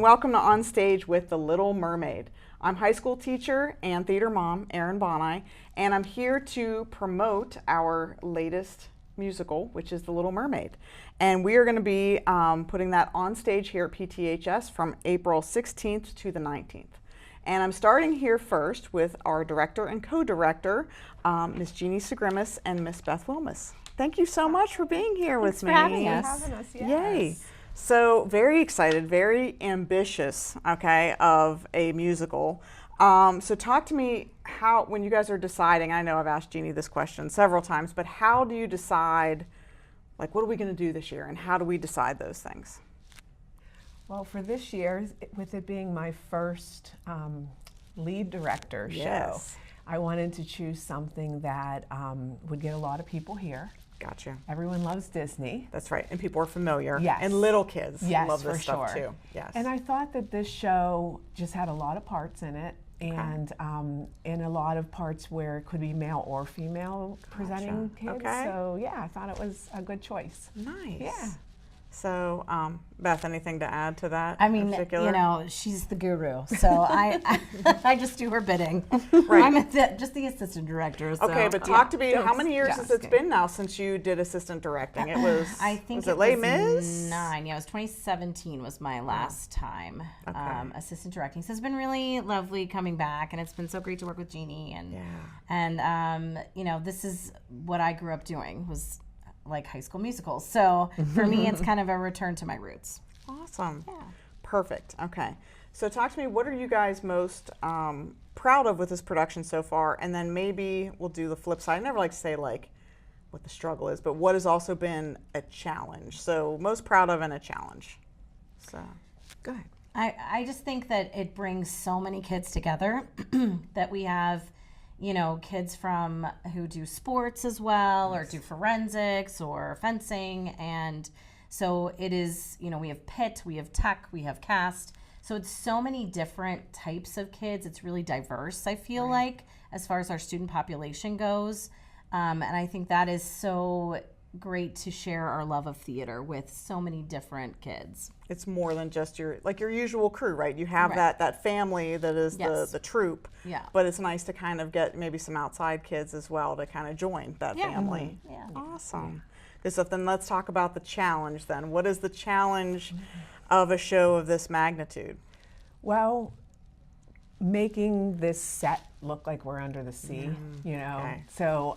and welcome to On Stage with the Little Mermaid. I'm high school teacher and theater mom, Erin Boni, and I'm here to promote our latest musical, which is The Little Mermaid. And we are going to be putting that on stage here at PTHS from April 16th to the 19th. And I'm starting here first with our director and co-director, Miss Jeanie Cygrymus and Miss Beth Wilmus. Thank you so much for being here with me. Thanks for having us. Yes. Yay. So very excited, very ambitious, okay, of a musical. So talk to me how, when you guys are deciding, I know I've asked Jeanie this question several times, but how do you decide, like, what are we going to do this year, and how do we decide those things? Well, for this year, with it being my first lead director show, I wanted to choose something that would get a lot of people here. Gotcha. Everyone loves Disney. That's right, and people are familiar. Yes. And little kids love this for stuff sure. too. Yes. And I thought that this show just had a lot of parts in it, and in a lot of parts where it could be male or female presenting kids. Okay. So yeah, I thought it was a good choice. Nice. Yeah. So, Beth, anything to add to that? I mean, you know, she's the guru, so I just do her bidding. Right. I'm just the assistant director. So. Okay, but talk to me. How many years has it been now since you did assistant directing? It was. I think was it Les Mis? 9. Yeah, it was 2017 was my last time assistant directing. So it's been really lovely coming back, and it's been so great to work with Jeanie. And you know, this is what I grew up doing, was like High School Musicals. So for me, it's kind of a return to my roots. Awesome. Yeah. Perfect. Okay. So talk to me, what are you guys most proud of with this production so far? And then maybe we'll do the flip side. I never like to say like what the struggle is, but what has also been a challenge? So most proud of and a challenge. So go ahead. I just think that it brings so many kids together that we have, you know, kids from who do sports as well, or do forensics or fencing. And so it is, you know, we have PIT, we have tech, we have cast. So it's so many different types of kids. It's really diverse, I feel like, as far as our student population goes. And I think that is so great to share our love of theater with so many different kids. It's more than just your usual crew, right? You have that family that is the troupe, but it's nice to kind of get maybe some outside kids as well to kind of join that family. Yeah. Awesome. Good stuff. Then let's talk about the challenge then. What is the challenge of a show of this magnitude? Well, making this set look like we're under the sea, you know. Okay. So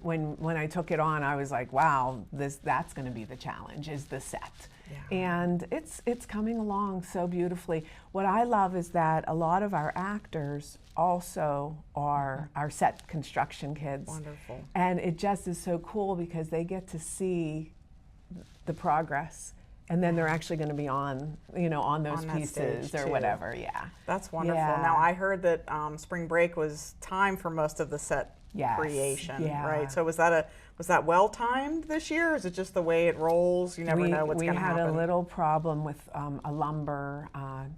when I took it on, I was like, wow, that's going to be the challenge, is the set. Yeah. And it's coming along so beautifully. What I love is that a lot of our actors also are our set construction kids. Wonderful. And it just is so cool because they get to see the progress. And then they're actually going to be on, you know, on those pieces or whatever. Yeah, that's wonderful. Yeah. Now I heard that spring break was time for most of the set creation, right? So was that well timed this year? Or is it just the way it rolls? You never know what's going to happen. We had a little problem with a lumber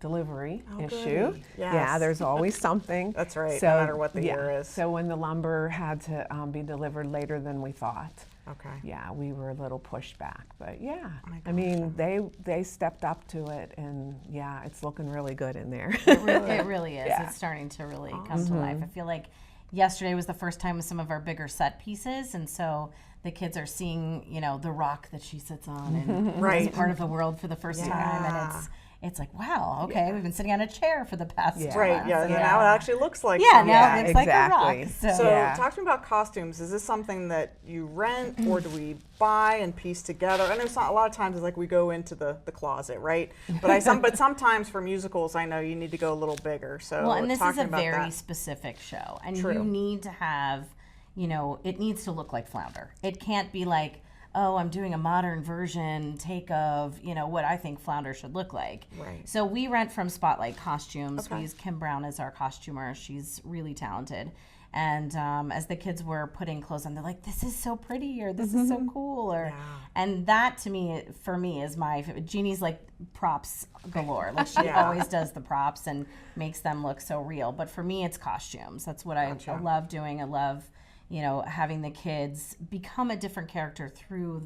delivery issue. Yes. Yeah, there's always something. That's right. So, no matter what the year is. So when the lumber had to be delivered later than we thought. Okay. Yeah, we were a little pushed back, but yeah, I mean, they stepped up to it, and yeah, it's looking really good in there. It really is. Yeah. It's starting to really come to life. I feel like yesterday was the first time with some of our bigger set pieces, and so the kids are seeing, you know, the rock that she sits on and as part of the world for the first time, and it's like, wow, okay, we've been sitting on a chair for the past months. Right, now it actually looks like now it looks like a rock. So talk to me about costumes. Is this something that you rent or do we buy and piece together? I know a lot of times it's like we go into the closet, right? But but sometimes for musicals, I know you need to go a little bigger. So well, and this is a very specific show, and you need to have, you know, it needs to look like Flounder. It can't be like, oh, I'm doing a modern version take of, you know, what I think Flounder should look like. Right. So we rent from Spotlight Costumes. We use Kim Brown as our costumer. She's really talented. And as the kids were putting clothes on, they're like, this is so pretty, or this is so cool. And that, to me, for me, is my favorite. Jeannie's like props galore. Like she always does the props and makes them look so real. But for me, it's costumes. That's what I love doing. I love, you know, having the kids become a different character through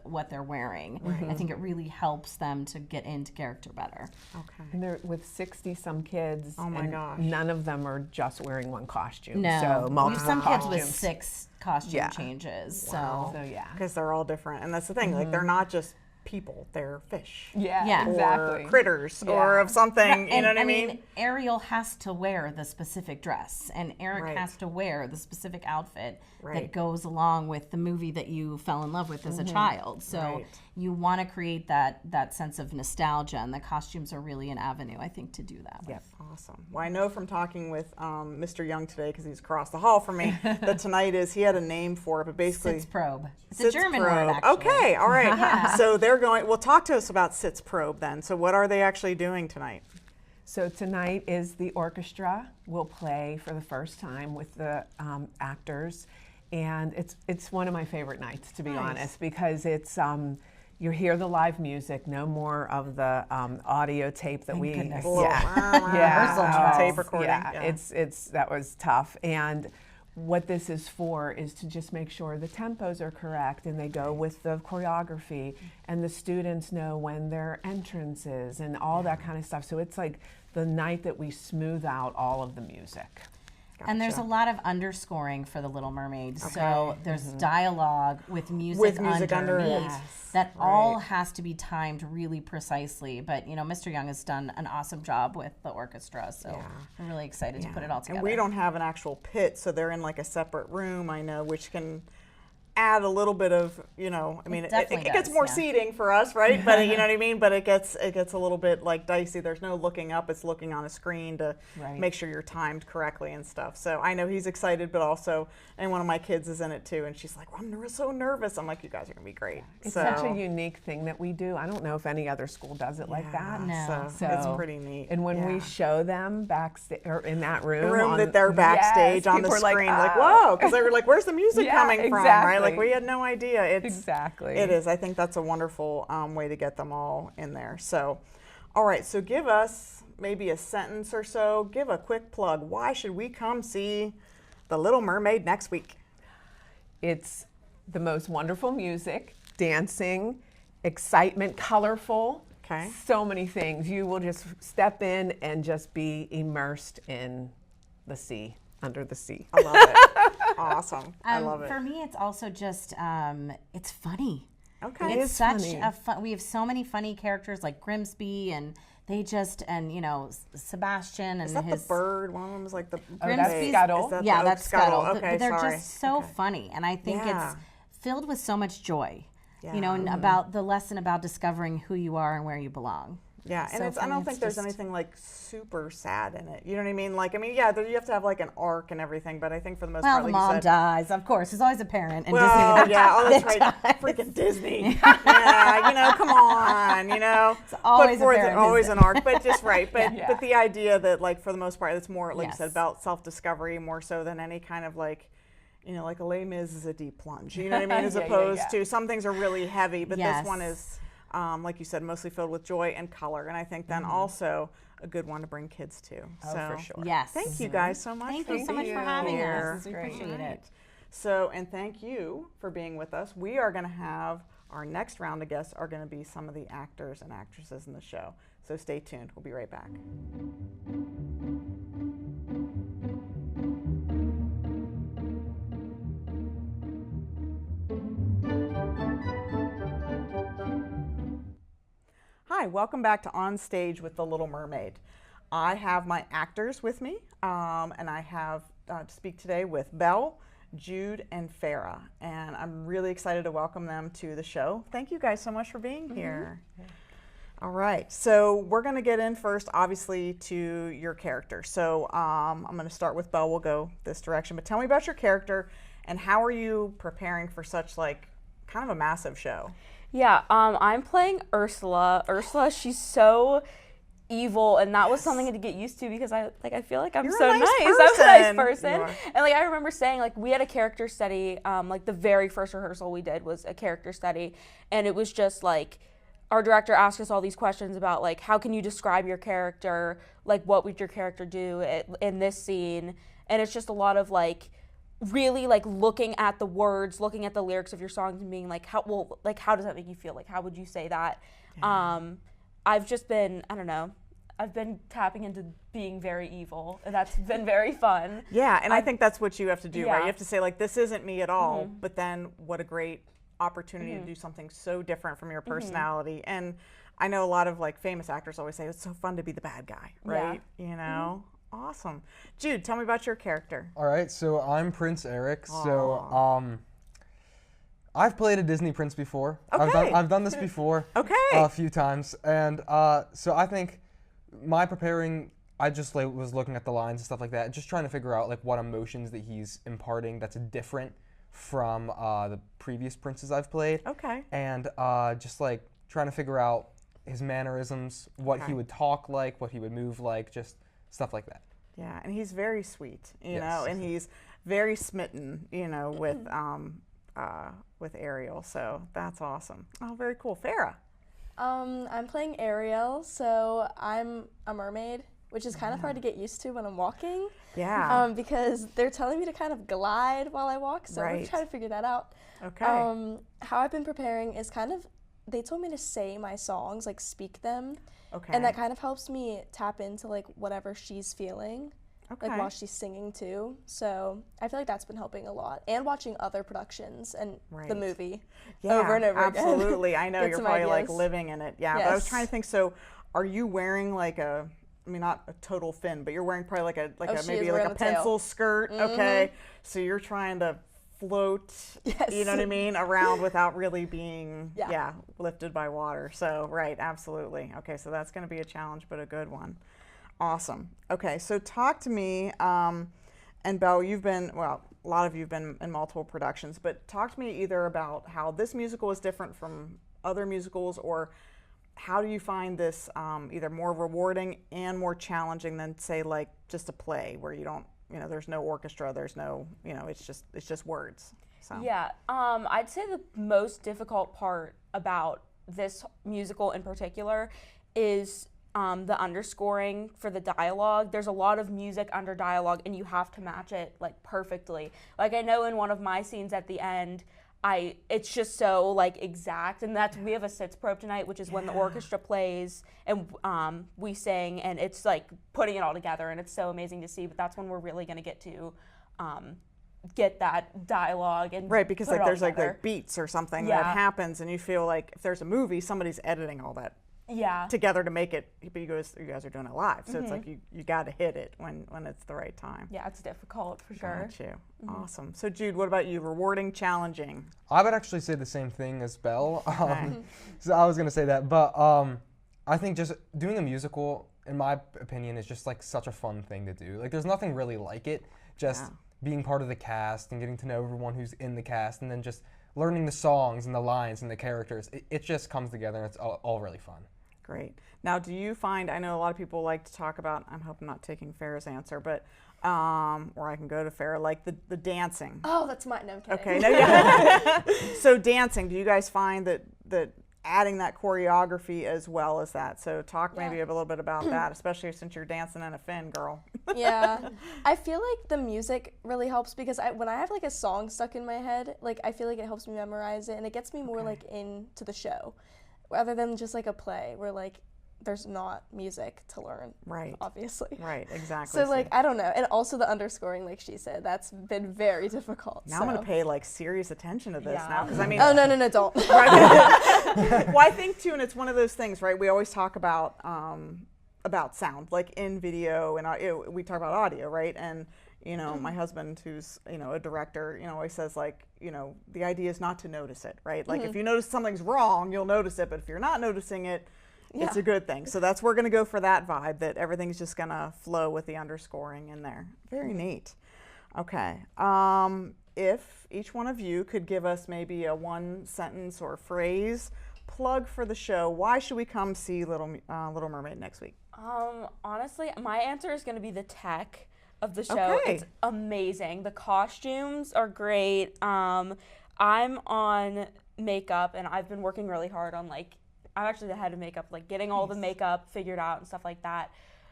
what they're wearing. I think it really helps them to get into character better. Okay. And they're with 60 some kids. Oh my gosh. None of them are just wearing one costume. No, So we multiple have some kids with costumes. 6 costume changes. Wow. So yeah. Because they're all different. And that's the thing, like they're not just people, they're fish. Yeah. Exactly. Or critters or of something, you know what I mean? Ariel has to wear the specific dress, and Eric Right. has to wear the specific outfit Right. that goes along with the movie that you fell in love with as a child. So Right. you want to create that sense of nostalgia, and the costumes are really an avenue, I think, to do that. Yep. Awesome. Well, I know from talking with Mr. Young today, because he's across the hall from me, that tonight he had a name for it, but basically. Sitzprobe. It's a Sitz German probe. word, actually. Okay, all right. So well, talk to us about Sitzprobe then. So what are they actually doing tonight? So tonight is the orchestra will play for the first time with the actors, and it's one of my favorite nights, to be honest, because it's you hear the live music, no more of the audio tape that we goodness. Rehearsal dress. tape recording. Yeah, it's that was tough. And what this is for is to just make sure the tempos are correct and they go with the choreography, and the students know when their entrance is and all that kind of stuff. So it's like the night that we smooth out all of the music. And there's a lot of underscoring for the Little Mermaid. So there's dialogue with music under it. underneath. Yes. That all has to be timed really precisely. But, you know, Mr. Young has done an awesome job with the orchestra. So I'm really excited to put it all together. And we don't have an actual pit, so they're in like a separate room, I know, which can add a little bit of, you know, I mean, it gets more seating for us, right? But you know what I mean? But it gets a little bit like dicey. There's no looking up, it's looking on a screen to make sure you're timed correctly and stuff. So I know he's excited, but also, and one of my kids is in it too, and she's like, well, I'm so nervous. I'm like, you guys are gonna be great. It's such a unique thing that we do. I don't know if any other school does it like that. No. So it's pretty neat. And when we show them backstage, or in that room, the room that they're backstage on the people are screen, like, whoa, because they were like, where's the music coming from, right? Like exactly. we had no idea. Exactly. It is. I think that's a wonderful way to get them all in there. So, all right. So give us maybe a sentence or so. Give a quick plug. Why should we come see The Little Mermaid next week? It's the most wonderful music, dancing, excitement, colorful. Okay. So many things. You will just step in and just be immersed in the sea, under the sea. I love it. Awesome. I love it. For me, it's also just, it's funny. Okay. It's such funny. a fun, we have so many funny characters like Grimsby, and they just, and you know, Sebastian and Is that his the bird? One of them is like the Grimsby's- Scuttle. Is that yeah, the that's Scuttle. Okay, But they're sorry. just so funny, and I think Yeah. it's filled with so much joy. Yeah. You know, and about the lesson about discovering who you are and where you belong. Yeah, and So it's, for I me, don't it's think there's just- anything like super sad in it. You know what I mean? Like, I mean, yeah, you have to have like an arc and everything, but I think for the most Well, part, the like mom you said, dies, of course. There's always a parent in well, Disney. yeah, oh, that's that right, freaking Disney. Yeah, you know, come on, you know, It's always put forth a parent, always isn't an arc, but just right, but Yeah. but the idea that like for the most part, it's more like you said Yes. about self-discovery more so than any kind of like. You know, like a Les Mis is a deep plunge. You know what I mean? As opposed to some things are really heavy, but Yes. this one is, like you said, mostly filled with joy and color. And I think then also a good one to bring kids to. Oh, So for sure. Yes. thank you guys so much. Thank for you so much being for having here. us. We appreciate it. So, and thank you for being with us. We are going to have our next round of guests are going to be some of the actors and actresses in the show. So stay tuned. We'll be right back. Hi, welcome back to On Stage with The Little Mermaid. I have my actors with me, and I have to speak today with Belle, Jude, and Farrah, and I'm really excited to welcome them to the show. Thank you guys so much for being here. All right, so we're going to get in first, obviously, to your character. So I'm going to start with Belle. We'll go this direction, but tell me about your character and how are you preparing for such like kind of a massive show? Yeah, I'm playing Ursula. Ursula, she's so evil, and that was something to get used to because I feel like I'm You're a so nice nice. I'm a nice person. person. You are. And like I remember saying, like we had a character study, like the very first rehearsal we did was a character study, and it was just like our director asked us all these questions about like how can you describe your character, like what would your character do in this scene, and it's just a lot of like really like looking at the words, looking at the lyrics of your songs and being like, how does that make you feel? Like, how would you say that? Yeah. I've just been, I don't know, I've been tapping into being very evil, and that's been very fun. Yeah, and I think that's what you have to do, yeah. right? You have to say, like, this isn't me at all, but then what a great opportunity to do something so different from your personality. And I know a lot of, like, famous actors always say, it's so fun to be the bad guy, right? Yeah. You know? Awesome. Jude, tell me about your character. All right, so I'm Prince Eric. Aww. So I've played a Disney prince before. Okay. I've done this before. Okay. A few times. And so I think my preparing, I just was looking at the lines and stuff like that, just trying to figure out like what emotions that he's imparting that's different from the previous princes I've played. Okay. And just like trying to figure out his mannerisms, what he would talk like, what he would move like, just stuff like that. Yeah, and he's very sweet, you know, and he's very smitten, you know, with Ariel. So that's awesome. Oh, very cool. Farrah. I'm playing Ariel, so I'm a mermaid, which is kind of hard to get used to when I'm walking. Yeah. Because they're telling me to kind of glide while I walk, so I'm trying to figure that out. Okay. How I've been preparing is kind of, they told me to say my songs, like speak them. Okay. And that kind of helps me tap into like whatever she's feeling. Okay. Like while she's singing too. So I feel like that's been helping a lot. And watching other productions and the movie over and over again. Absolutely. I know you're probably like ideas. living in it. Yeah. Yes. But I was trying to think, so are you wearing like a, I mean, not a total fin, but you're wearing probably like a maybe like a pencil skirt. Okay. So you're trying to float, you know what I mean, around without really being lifted by water. So absolutely. Okay, so that's going to be a challenge, but a good one. Awesome. Okay, so talk to me, and Belle, you've been, well, a lot of you have been in multiple productions, but talk to me either about how this musical is different from other musicals, or how do you find this either more rewarding and more challenging than, say, like just a play where you don't, you know, there's no orchestra, there's no, you know, it's just words. So. Yeah, I'd say the most difficult part about this musical in particular is the underscoring for the dialogue. There's a lot of music under dialogue, and you have to match it like perfectly. Like I know in one of my scenes at the end, it's just so like exact, and that's, we have a sits probe tonight, which is when the orchestra plays and we sing, and it's like putting it all together, and it's so amazing to see. But that's when we're really going to get to get that dialogue and because like there's like beats or something that happens, and you feel like if there's a movie, somebody's editing all that together to make it, but you guys are doing it live, so it's like you got to hit it when it's the right time. Yeah, it's difficult for sure. Got you. Awesome. So Jude, what about you? Rewarding, challenging? I would actually say the same thing as Belle. So I was gonna say that, but I think just doing a musical, in my opinion, is just like such a fun thing to do. Like there's nothing really like it. Just being part of the cast and getting to know everyone who's in the cast, and then just learning the songs and the lines and the characters. It just comes together, and it's all really fun. Great. Now, do you find, I know a lot of people like to talk about, I hope I'm not taking Farrah's answer, but, or I can go to Farrah, like the dancing. Oh, that's mine. No, I'm kidding. Okay. No, yeah. So dancing, do you guys find that adding that choreography as well as that? So talk maybe a little bit about that, especially since you're dancing in a fin, girl. Yeah. I feel like the music really helps, because when I have like a song stuck in my head, like I feel like it helps me memorize it, and it gets me more like into the show, rather than just like a play where like there's not music to learn. Right. Obviously. Right, exactly. So like, I don't know. And also the underscoring, like she said, that's been very difficult. Now I'm going to pay like serious attention to this now, because I mean. Oh, no, don't. Right. Well, I think too, and it's one of those things, right? We always talk about sound, like in video, and we talk about audio, right? And, you know, my husband, who's, you know, a director, you know, always says like, you know, the idea is not to notice it, right? Like if you notice something's wrong, you'll notice it, but if you're not noticing it, it's a good thing. So we're going to go for that vibe, that everything's just going to flow with the underscoring in there. Very neat. Okay. If each one of you could give us maybe a one sentence or phrase plug for the show, why should we come see Little Mermaid next week? Honestly, my answer is going to be the tech of the show. Okay. It's amazing. The costumes are great. I'm on makeup, and I've been working really hard on like, I'm actually the head of makeup, like getting all the makeup figured out and stuff like that.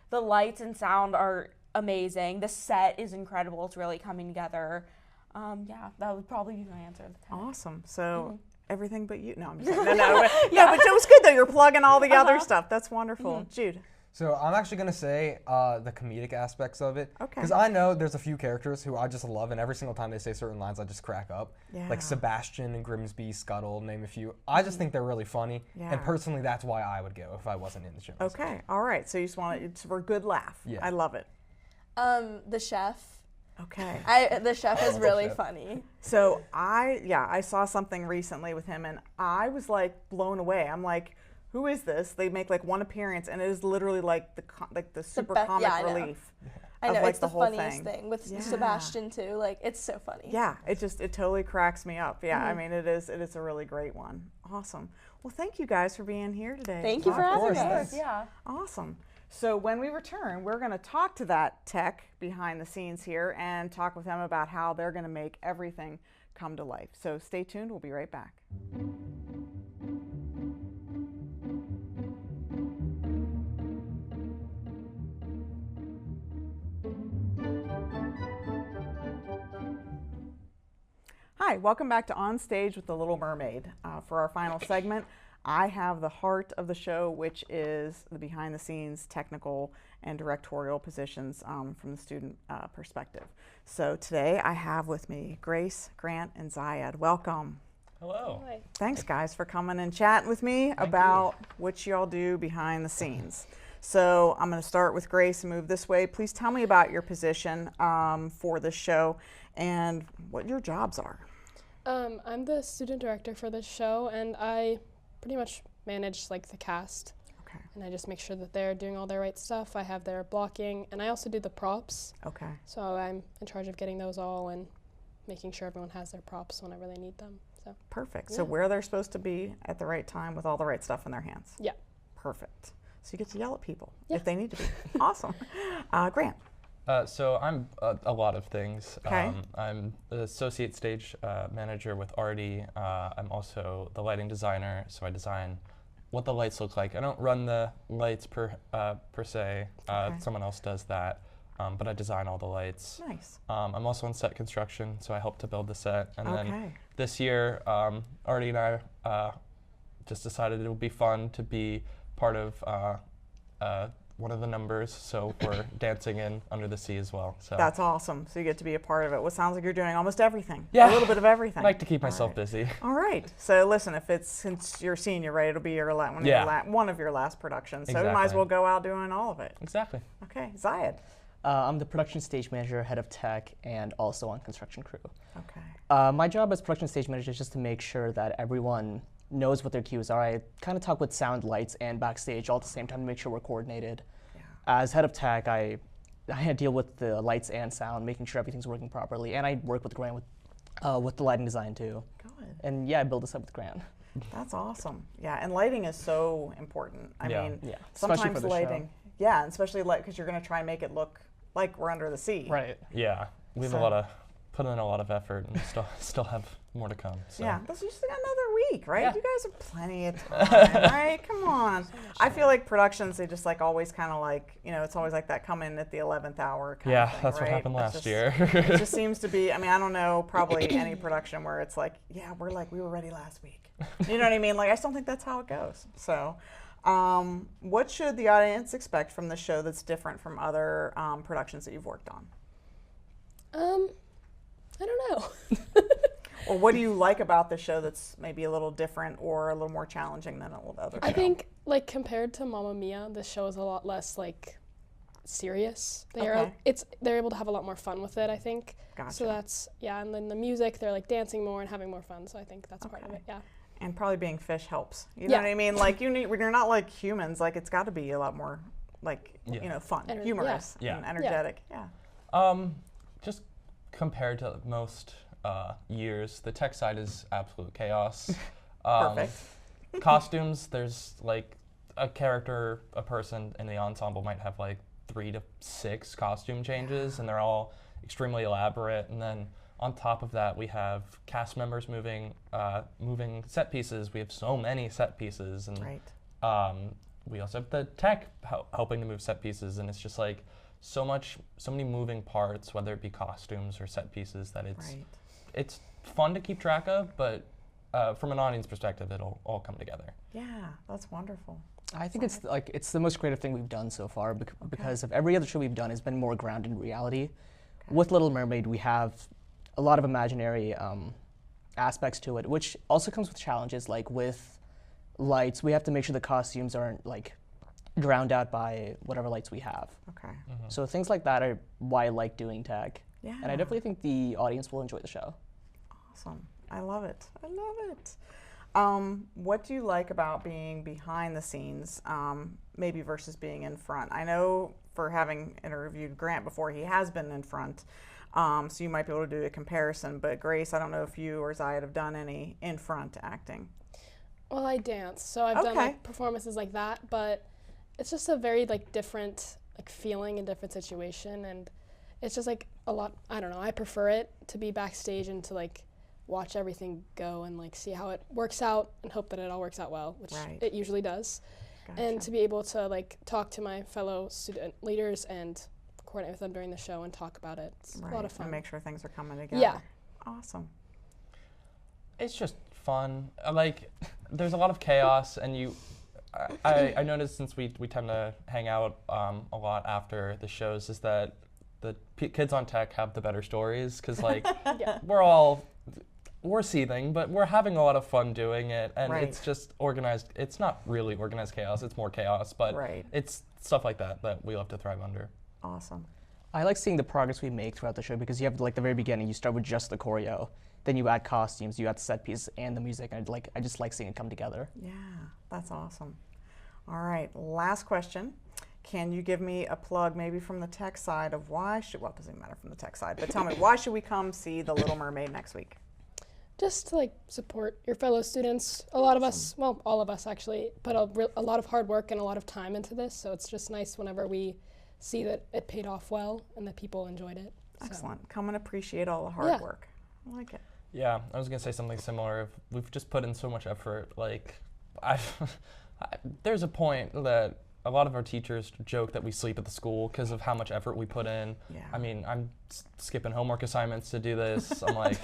The lights and sound are amazing. The set is incredible. It's really coming together. Yeah, that would probably be my answer. Awesome. So everything but you. No, I'm just kidding. No, but it was good though. You're plugging all the other stuff. That's wonderful. Jude. So I'm actually gonna say the comedic aspects of it. Okay. Because I know there's a few characters who I just love, and every single time they say certain lines, I just crack up. Yeah. Like Sebastian and Grimsby, Scuttle, name a few. I just think they're really funny, Yeah. and personally, that's why I would go if I wasn't in the show. Okay. All right. So you just want it's for a good laugh. Yeah. I love it. The chef. Okay. The chef is really funny. So I saw something recently with him, and I was like blown away. I'm like, who is this? They make like one appearance, and it is literally like the super comic I know. relief. I know, of, like, it's the the whole funniest thing. thing with Yeah. Sebastian too. Like, it's so funny. Yeah, it totally cracks me up. Yeah, I mean it is a really great one. Awesome. Well, thank you guys for being here today. Thank you for Of having course, us. thanks. Yeah. Awesome. So when we return, we're going to talk to that tech behind the scenes here and talk with them about how they're going to make everything come to life. So stay tuned. We'll be right back. Hi, welcome back to On Stage with the Little Mermaid. For our final segment, I have the heart of the show, which is the behind-the-scenes technical and directorial positions from the student perspective. So today I have with me Grace, Grant, and Zaayed. Welcome. Hello. Thanks, guys, for coming and chatting with me about what y'all do behind the scenes. So I'm going to start with Grace and move this way. Please tell me about your position for this show and what your jobs are. I'm the student director for this show, and I pretty much manage like the cast. Okay. And I just make sure that they're doing all their right stuff. I have their blocking, and I also do the props. Okay. So I'm in charge of getting those all and making sure everyone has their props whenever they need them. So Perfect. So where they're supposed to be at the right time with all the right stuff in their hands. yeah. Perfect. So you get to yell at people Yeah. if they need to be. Awesome. Grant. So I'm a lot of things. Okay. I'm the associate stage manager with Artie. I'm also the lighting designer, so I design what the lights look like. I don't run the lights per se. Okay. Someone else does that, but I design all the lights. Nice. I'm also in set construction, so I help to build the set. And then Okay. this year, Artie and I just decided it would be fun to be part of one of the numbers, so we're dancing in Under the Sea as well. So That's awesome. So you get to be a part of it. Well, sounds like you're doing almost everything. Yeah. A little bit of everything. I like to keep All myself right. busy. All right. So listen, since you're senior, right, it'll be your one of your last productions. So we might as Exactly. well go out doing all of it. Exactly. Okay. Zaayed. I'm the production stage manager, head of tech, and also on construction crew. Okay. My job as production stage manager is just to make sure that everyone knows what their cues are. I kind of talk with sound, lights, and backstage all at the same time to make sure we're coordinated. Yeah. As head of tech, I deal with the lights and sound, making sure everything's working properly, and I work with Grant with the lighting design too. Good. And yeah, I build this up with Grant. That's awesome. Yeah, and lighting is so important. I Yeah. mean, Yeah, especially sometimes for the lighting. Yeah, and especially because you're going to try and make it look like we're under the sea. Right. Yeah, we have put in a lot of effort and still have more to come. So. Yeah, but you just got another week, right? Yeah. You guys have plenty of time, right? Come on. I feel like productions, they just like always kind of like, it's always like that come in at the 11th hour kind Yeah, of thing, that's right? what happened It's last just- year. It just seems to be, I mean, I don't know, probably any production where it's like, yeah, we were ready last week. You know what I mean? Like, I just don't think that's how it goes. So, what should the audience expect from the show that's different from other productions that you've worked on? I don't know. Or what do you like about the show that's maybe a little different or a little more challenging than other shows? I think like compared to Mamma Mia, this show is a lot less like serious. Okay. They're able to have a lot more fun with it, I think. Gotcha. So that's and then the music, they're like dancing more and having more fun. So I think that's part of it. Yeah. And probably being fish helps. You know Yeah. what I mean? Like when you're not like humans, like it's got to be a lot more like fun, humorous, Yeah. and energetic. Yeah. Just compared to most years, the tech side is absolute chaos. Perfect. Costumes, there's like a person in the ensemble might have like 3 to 6 costume changes, and they're all extremely elaborate. And then on top of that, we have cast members moving set pieces. We have so many set pieces, and Right. we also have the tech helping to move set pieces, and it's just like so many moving parts, whether it be costumes or set pieces, that it's fun to keep track of, but from an audience perspective, it'll all come together. Yeah, that's wonderful. I think it's the most creative thing we've done so far because of every other show we've done has been more grounded in reality. With Little Mermaid, we have a lot of imaginary aspects to it, which also comes with challenges. Like with lights, we have to make sure the costumes aren't like drowned out by whatever lights we have. Okay. So things like that are why I like doing tech. Yeah. And I definitely think the audience will enjoy the show. Awesome. I love it. I love it. What do you like about being behind the scenes, maybe versus being in front? I know for having interviewed Grant before, he has been in front, so you might be able to do a comparison. But Grace, I don't know if you or Zaayed have done any in front acting. Well, I dance, so I've done like performances like that, but it's just a very like different like feeling and different situation, and it's just like a lot. I don't know. I prefer it to be backstage and to like watch everything go and like see how it works out and hope that it all works out well, which it usually does. Gotcha. And to be able to like talk to my fellow student leaders and coordinate with them during the show and talk about it. It's a lot of fun. And make sure things are coming together. Yeah. Awesome. It's just fun. Like, there's a lot of chaos, and I noticed since we tend to hang out a lot after the shows, is that the kids on tech have the better stories, because like we're seething, but we're having a lot of fun doing it, and it's just organized. It's not really organized chaos, it's more chaos, but it's stuff like that that we love to thrive under. Awesome. I like seeing the progress we make throughout the show, because you have like the very beginning, you start with just the choreo, then you add costumes, you add the set piece and the music, and I just like seeing it come together. Yeah, that's awesome. All right, last question. Can you give me a plug maybe from the tech side of well, it doesn't even matter from the tech side, but tell me, why should we come see The Little Mermaid next week? Just to like support your fellow students. A lot of us, well, all of us actually, put a lot of hard work and a lot of time into this, so it's just nice whenever we see that it paid off well and that people enjoyed it. Excellent. Come and appreciate all the hard work. I like it. Yeah, I was gonna say something similar. We've just put in so much effort. Like, there's a point that a lot of our teachers joke that we sleep at the school because of how much effort we put in. Yeah. I mean, I'm skipping homework assignments to do this. I'm like,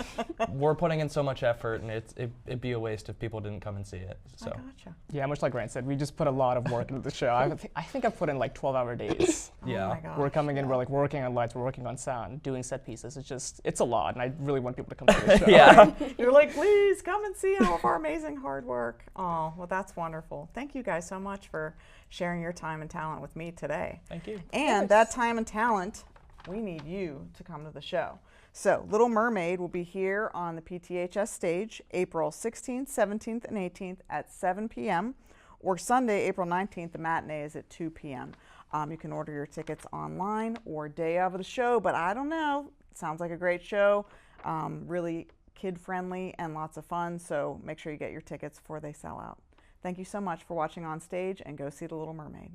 we're putting in so much effort, and it'd be a waste if people didn't come and see it. So. I gotcha. Yeah, much like Grant said, we just put a lot of work into the show. I think I've put in like 12-hour days. Yeah. Oh my gosh. We're coming in, we're like working on lights, we're working on sound, doing set pieces. It's a lot, and I really want people to come to the show. Yeah. You're like, please come and see all of our amazing hard work. Oh, well, that's wonderful. Thank you guys so much for sharing your time and talent with me today. Thank you. And that time and talent, we need you to come to the show. So Little Mermaid will be here on the PTHS stage April 16th, 17th, and 18th at 7 p.m. or Sunday, April 19th, the matinee is at 2 p.m. You can order your tickets online or day of the show, but I don't know. It sounds like a great show, really kid-friendly and lots of fun, so make sure you get your tickets before they sell out. Thank you so much for watching On Stage, and go see The Little Mermaid.